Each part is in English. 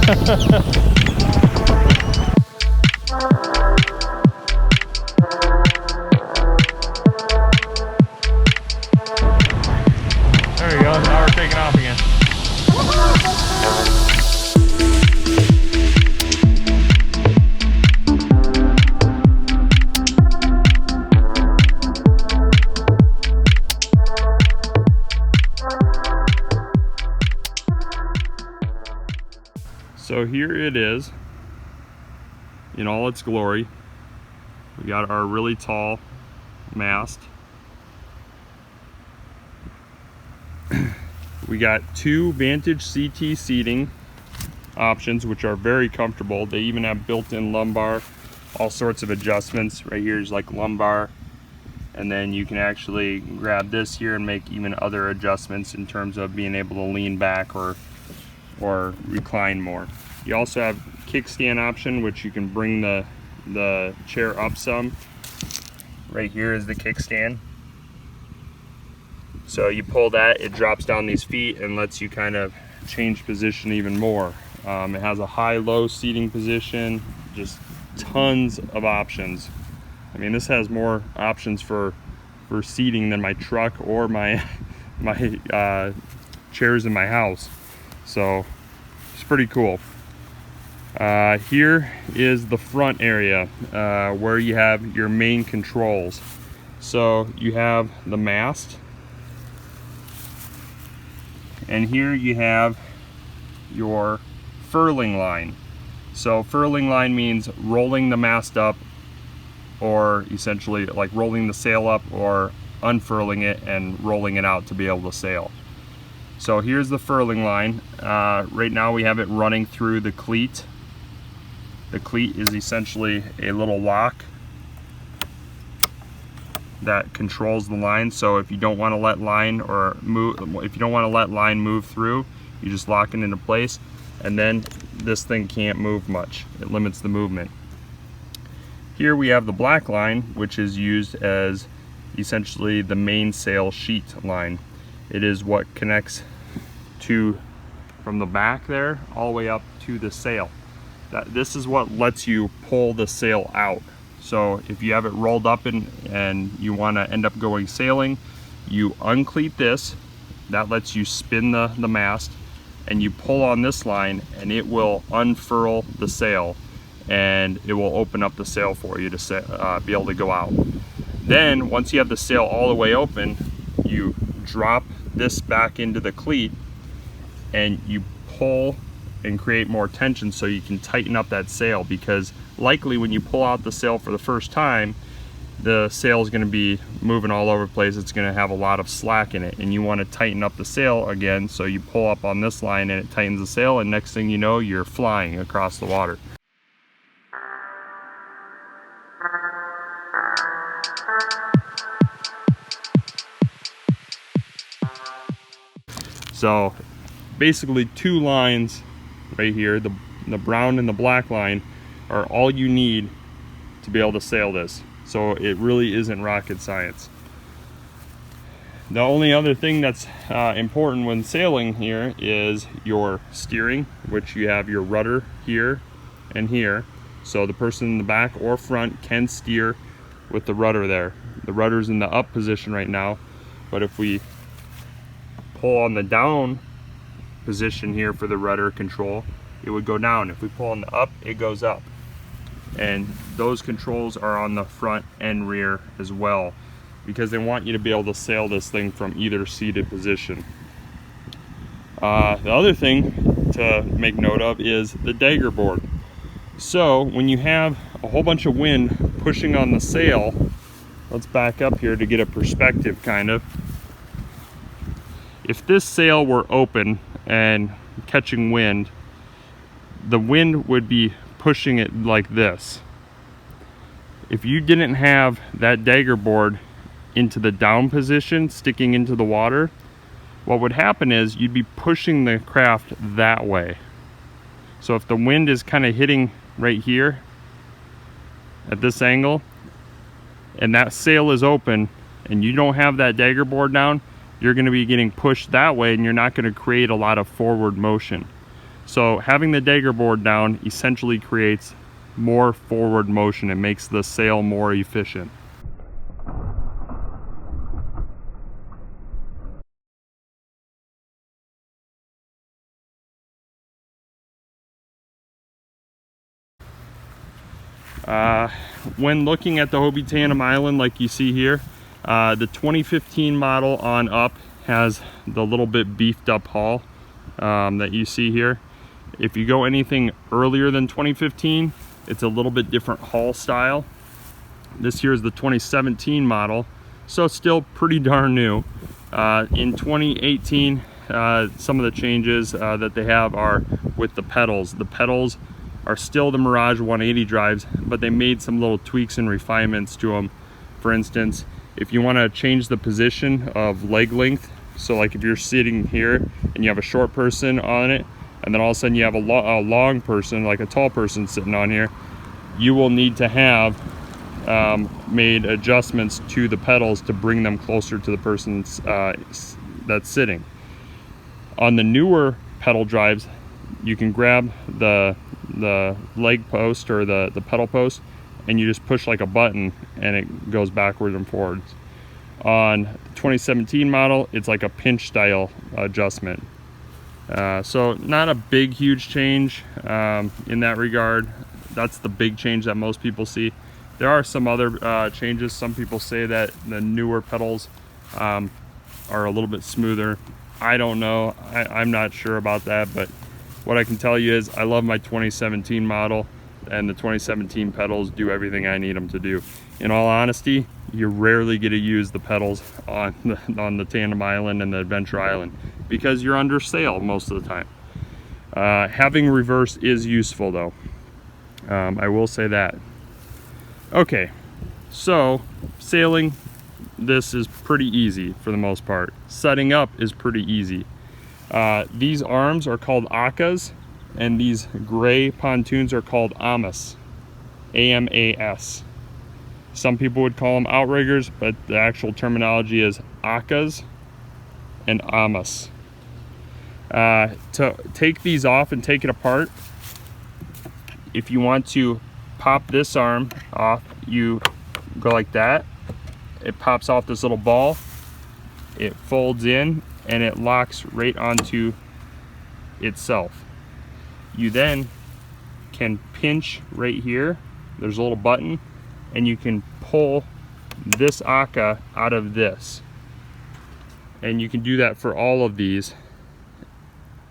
There you go, now we're taking off again. So here it is in all its glory. We got our really tall mast. We got two Vantage CT seating options, which are very comfortable. They even have built-in lumbar, all sorts of adjustments. Right here is like lumbar, and then you can actually grab this here and make even other adjustments in terms of being able to lean back or recline more. You also have kickstand option, which you can bring the chair up some. Right here is the kickstand. So you pull that, it drops down these feet and lets you kind of change position even more. It has a high-low seating position, just tons of options. I mean, this has more options for seating than my truck or my chairs in my house. So it's pretty cool. Here is the front area where you have your main controls. So you have the mast, and here you have your furling line. So furling line means rolling the mast up, or essentially like rolling the sail up or unfurling it and rolling it out to be able to sail. So here's the furling line. Right now we have it running through the cleat. The cleat is essentially a little lock that controls the line. So if you don't want to let line move through, you just lock it into place, and then this thing can't move much. It limits the movement. Here we have the black line, which is used as essentially the mainsail sheet line. It is what connects from the back there all the way up to the sail. This is what lets you pull the sail out. So if you have it rolled up and you want to end up going sailing, you uncleat this. That lets you spin the mast, and you pull on this line and it will unfurl the sail, and it will open up the sail for you to be able to go out. Then once you have the sail all the way open, you drop this back into the cleat and you pull and create more tension so you can tighten up that sail, because likely when you pull out the sail for the first time, the sail is going to be moving all over the place. It's going to have a lot of slack in it, and you want to tighten up the sail again. So you pull up on this line and it tightens the sail, and next thing you know, you're flying across the water. So basically two lines right here, the brown and the black line, are all you need to be able to sail this. So it really isn't rocket science. The only other thing that's important when sailing here is your steering, which you have your rudder here and here. So the person in the back or front can steer with the rudder there. The rudder's in the up position right now, but if we pull on the down position here for the rudder control, it would go down. If we pull on the up, it goes up. And those controls are on the front and rear as well, because they want you to be able to sail this thing from either seated position. The other thing to make note of is the Dagger board. So when you have a whole bunch of wind pushing on the sail, let's back up here to get a perspective kind of. If this sail were open and catching wind, the wind would be pushing it like this. If you didn't have that Dagger board into the down position, sticking into the water, what would happen is you'd be pushing the craft that way. So if the wind is kind of hitting right here at this angle, and that sail is open and you don't have that Dagger board down, you're going to be getting pushed that way, and you're not going to create a lot of forward motion. So having the Dagger board down essentially creates more forward motion. It makes the sail more efficient. When looking at the Hobie Tandem Island, like you see here, the 2015 model on up has the little bit beefed up hull that you see here. If you go anything earlier than 2015, it's a little bit different hull style. This here is the 2017 model, so it's still pretty darn new. In 2018, some of the changes that they have are with the pedals. The pedals are still the Mirage 180 drives, but they made some little tweaks and refinements to them. For instance, if you want to change the position of leg length, so like if you're sitting here and you have a short person on it, and then all of a sudden you have a long person, like a tall person sitting on here, you will need to have made adjustments to the pedals to bring them closer to the person that's sitting. On the newer pedal drives, you can grab the leg post or the pedal post, and you just push like a button and it goes backwards and forwards. On the 2017 model, it's like a pinch style adjustment. So not a big huge change in that regard. That's the big change that most people see. There are some other changes. Some people say that the newer pedals are a little bit smoother. I don't know. I'm not sure about that, but what I can tell you is I love my 2017 model, and the 2017 pedals do everything I need them to do. In all honesty, you rarely get to use the pedals on the Tandem Island and the Adventure Island because you're under sail most of the time. Having reverse is useful though. I will say that. Okay, so sailing, this is pretty easy for the most part. Setting up is pretty easy. These arms are called Akas, and these gray pontoons are called Amas, A-M-A-S. Some people would call them outriggers, but the actual terminology is Akas and Amas. To take these off and take it apart, if you want to pop this arm off, you go like that. It pops off this little ball, it folds in, and it locks right onto itself. You then can pinch right here, there's a little button, and you can pull this Aka out of this. And you can do that for all of these,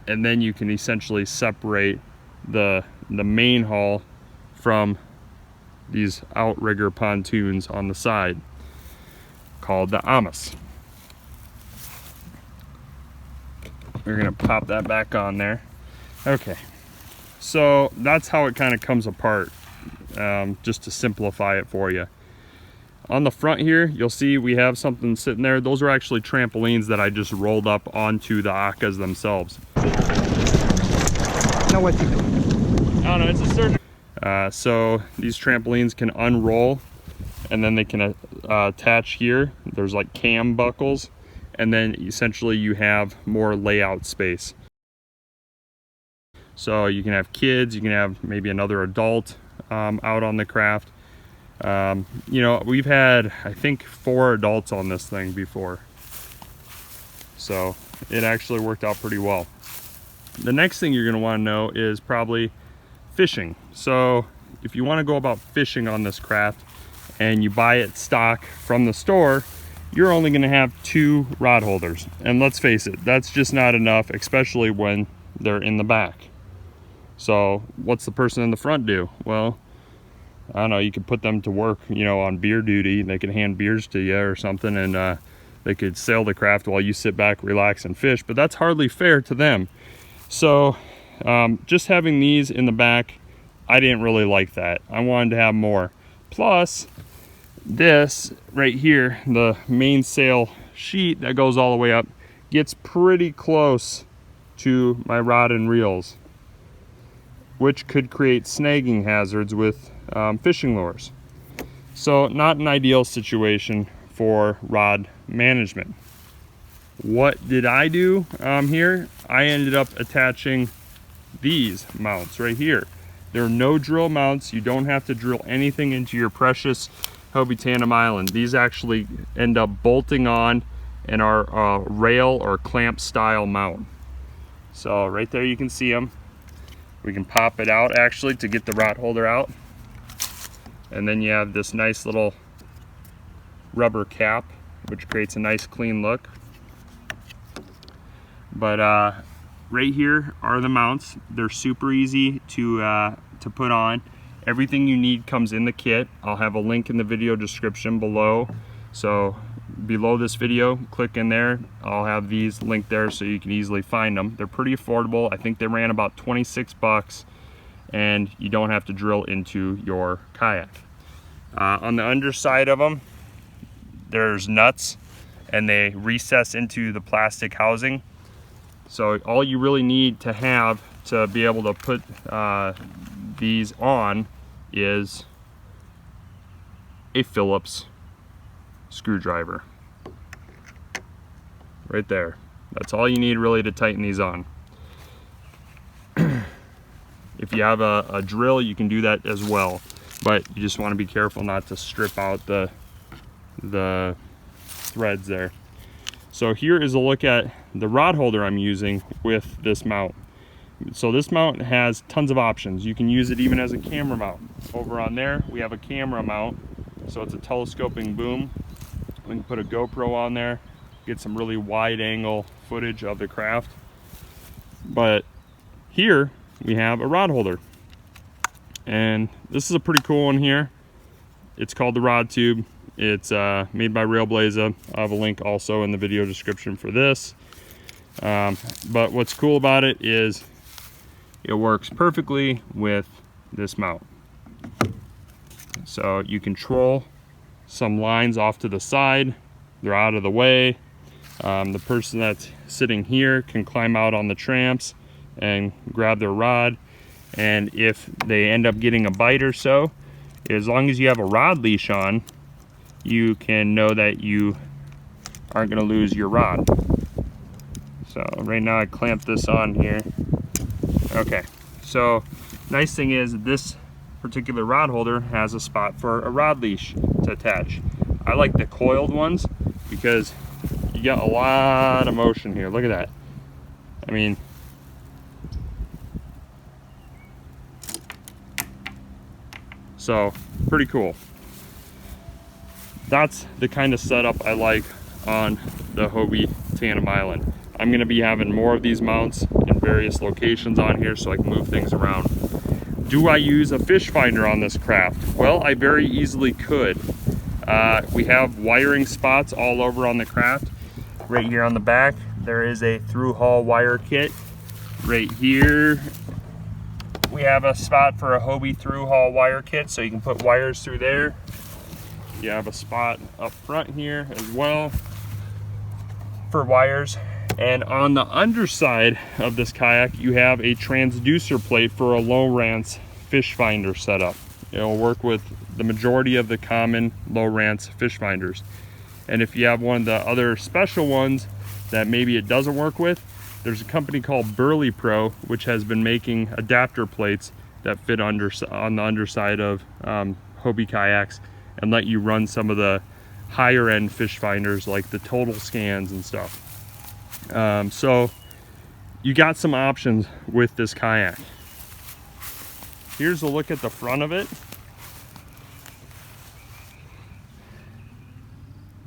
and then you can essentially separate the main hull from these outrigger pontoons on the side, called the Amas. We're gonna pop that back on there. Okay, so that's how it kind of comes apart, just to simplify it for you. On the front here, you'll see we have something sitting there. Those are actually trampolines that I just rolled up onto the Akas themselves. Know what to do. I don't know, it's a certain... so these trampolines can unroll, and then they can attach here. There's like cam buckles, and then essentially you have more layout space. So you can have kids, you can have maybe another adult out on the craft. You know, we've had, I think, 4 adults on this thing before. So it actually worked out pretty well. The next thing you're gonna wanna know is probably fishing. So if you wanna go about fishing on this craft and you buy it stock from the store, you're only gonna have 2 rod holders. And let's face it, that's just not enough, especially when they're in the back. So what's the person in the front do? Well, I don't know, you could put them to work, you know, on beer duty. They could hand beers to you or something, and they could sail the craft while you sit back, relax, and fish, but that's hardly fair to them. So just having these in the back, I didn't really like that. I wanted to have more. Plus, this right here, the mainsail sheet that goes all the way up, gets pretty close to my rod and reels, which could create snagging hazards with fishing lures. So not an ideal situation for rod management. What did I do here? I ended up attaching these mounts right here. There are no drill mounts. You don't have to drill anything into your precious Hobie Tandem Island. These actually end up bolting on and are a rail or clamp style mount. So right there you can see them. We can pop it out actually to get the rod holder out. And then you have this nice little rubber cap, which creates a nice clean look. But right here are the mounts. They're super easy to put on. Everything you need comes in the kit. I'll have a link in the video description below. So below this video, click in there. I'll have these linked there so you can easily find them. They're pretty affordable. I think they ran about 26 bucks, and you don't have to drill into your kayak. On the underside of them, there's nuts, and they recess into the plastic housing. So all you really need to have to be able to put these on is a Phillips screwdriver. Right there. That's all you need really to tighten these on. If you have a drill, you can do that as well, but you just want to be careful not to strip out the threads there. So here is a look at the rod holder I'm using with this mount. So this mount has tons of options. You can use it even as a camera mount. Over on there we have a camera mount, so it's a telescoping boom. We can put a GoPro on there, get some really wide angle footage of the craft. But here we have a rod holder, and this is a pretty cool one here. It's called the Rod Tube. It's made by Railblaza. I'll have a link also in the video description for this. But what's cool about it is it works perfectly with this mount. So you control some lines off to the side. They're out of the way. The person that's sitting here can climb out on the tramps and grab their rod. And if they end up getting a bite or so, as long as you have a rod leash on, you can know that you aren't going to lose your rod. So right now I clamped this on here. Okay, so nice thing is this particular rod holder has a spot for a rod leash to attach. I like the coiled ones because you got a lot of motion here. Look at that. I mean, so pretty cool. That's the kind of setup I like on the Hobie Tandem Island. I'm going to be having more of these mounts in various locations on here so I can move things around. Do I use a fish finder on this craft? Well, I very easily could. We have wiring spots all over on the craft. Right here on the back, there is a through haul wire kit. Right here, we have a spot for a Hobie through haul wire kit, so you can put wires through there. You have a spot up front here as well for wires. And on the underside of this kayak, you have a transducer plate for a Lowrance fish finder setup. It'll work with the majority of the common Lowrance fish finders. And if you have one of the other special ones that maybe it doesn't work with, there's a company called Burley Pro, which has been making adapter plates that fit on the underside of Hobie kayaks and let you run some of the higher end fish finders like the total scans and stuff. So you got some options with this kayak. Here's a look at the front of it.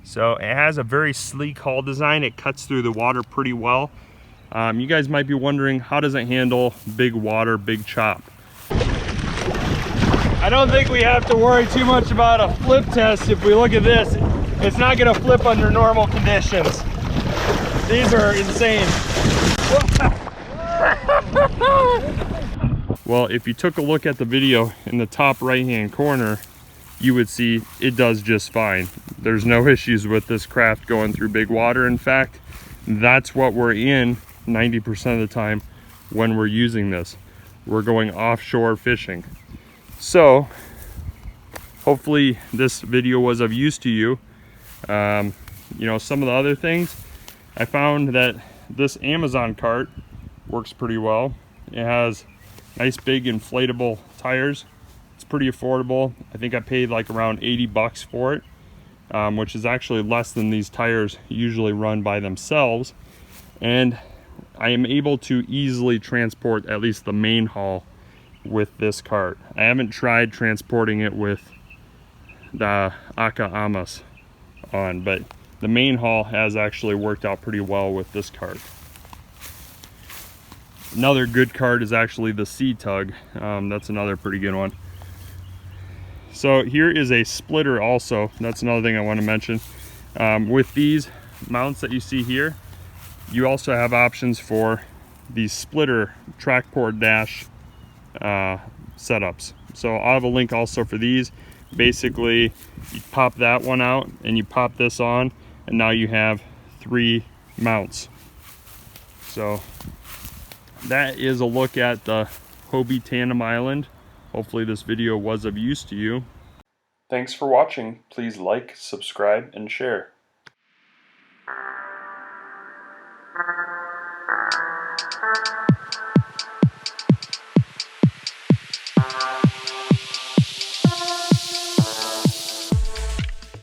So it has a very sleek hull design. It cuts through the water pretty well. You guys might be wondering, how does it handle big water, big chop? I don't think we have to worry too much about a flip test. If we look at this, it's not going to flip under normal conditions. These are insane. Well, if you took a look at the video in the top right hand corner, you would see it does just fine. There's no issues with this craft going through big water. In fact, that's what we're in 90% of the time when we're using this. We're going offshore fishing. So hopefully this video was of use to you. You know, some of the other things, I found that this Amazon cart works pretty well. It has nice big inflatable tires. It's pretty affordable. I think I paid like around 80 bucks for it, which is actually less than these tires usually run by themselves. And I am able to easily transport at least the main haul with this cart. I haven't tried transporting it with the Aka Amas on, but the main haul has actually worked out pretty well with this cart. Another good cart is actually the Sea Tug. That's another pretty good one. So here is a splitter also. That's another thing I want to mention. With these mounts that you see here, you also have options for these splitter track port dash setups. So I'll have a link also for these. Basically, you pop that one out and you pop this on, and now you have 3 mounts. So that is a look at the Hobie Tandem Island. Hopefully this video was of use to you. Thanks for watching. Please like, subscribe, and share.